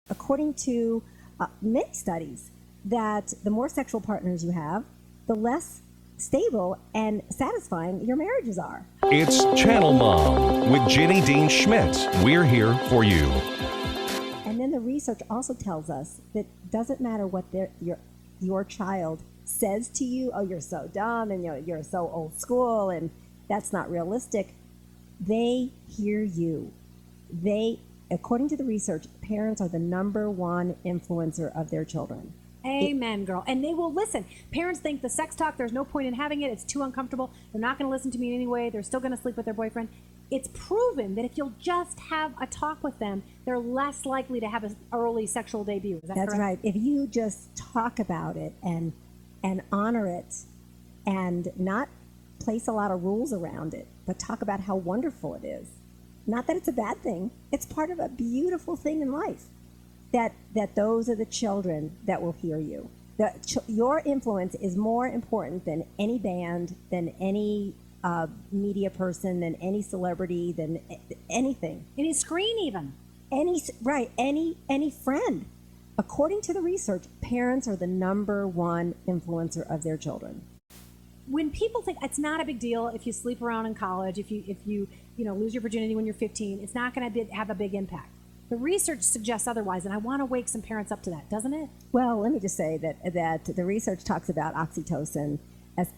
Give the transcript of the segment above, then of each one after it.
According to many studies, that the more sexual partners you have, the less stable and satisfying your marriages are. It's Channel Mom with Jenny Dean Schmidt. We're here for you. And then the research also tells us that it doesn't matter what your child says to you, oh, you're so dumb and you're so old school and that's not realistic. They hear you. According to the research, parents are the number one influencer of their children. Amen, girl. And they will listen. Parents think the sex talk, there's no point in having it. It's too uncomfortable. They're not going to listen to me anyway. They're still going to sleep with their boyfriend. It's proven that if you'll just have a talk with them, they're less likely to have an early sexual debut. Is that That's correct? right. If you just talk about it and honor it and not place a lot of rules around it, but talk about how wonderful it is. Not that it's a bad thing. It's part of a beautiful thing in life. That those are the children that will hear you. Your influence is more important than any band, than any media person, than any celebrity, than anything. Any screen even. Any friend. According to the research, parents are the number one influencer of their children. When people think it's not a big deal if you sleep around in college, if you lose your virginity when you're 15, it's not going to have a big impact. The research suggests otherwise, and I want to wake some parents up to that, doesn't it? Well, let me just say that the research talks about oxytocin,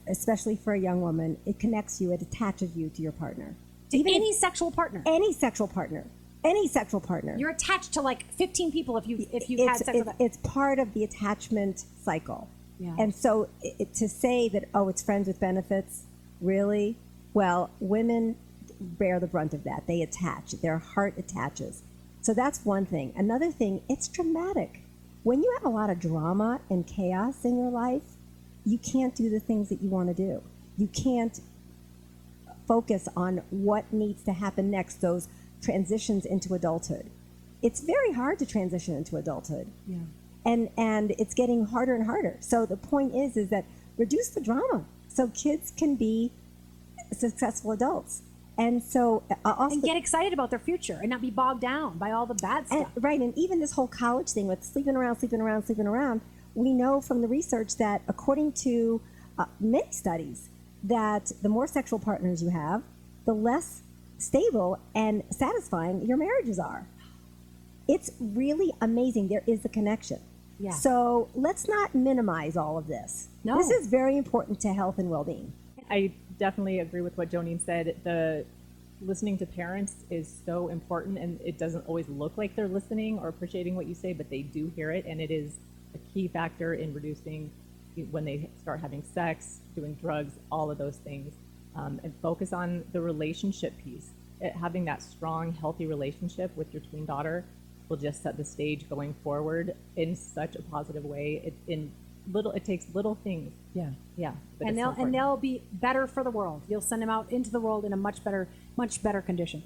especially for a young woman. It connects you, it attaches you to your partner. Any sexual partner. Any sexual partner. Any sexual partner. You're attached to like 15 people if you've had sex with them. It's part of the attachment cycle. Yeah. And so to say that, oh, it's friends with benefits, really? Well, women bear the brunt of that. They attach. Their heart attaches. So that's one thing. Another thing, it's dramatic. When you have a lot of drama and chaos in your life, you can't do the things that you want to do. You can't focus on what needs to happen next, those transitions into adulthood. It's very hard to transition into adulthood. Yeah. And it's getting harder and harder. So the point is that reduce the drama so kids can be successful adults. And so also and get excited about their future and not be bogged down by all the bad stuff. And even this whole college thing with sleeping around, we know from the research that according to many studies, that the more sexual partners you have, the less stable and satisfying your marriages are. It's really amazing. There is a connection. Yeah. So let's not minimize all of this. No. This is very important to health and well-being. I definitely agree with what Jonine said. The listening to parents is so important, and it doesn't always look like they're listening or appreciating what you say, but they do hear it, and it is a key factor in reducing when they start having sex, doing drugs, all of those things, and focus on the relationship piece. Having that strong, healthy relationship with your tween daughter will just set the stage going forward in such a positive way. It takes little things. Yeah. Yeah. And they'll be better for the world. You'll send them out into the world in a much better condition.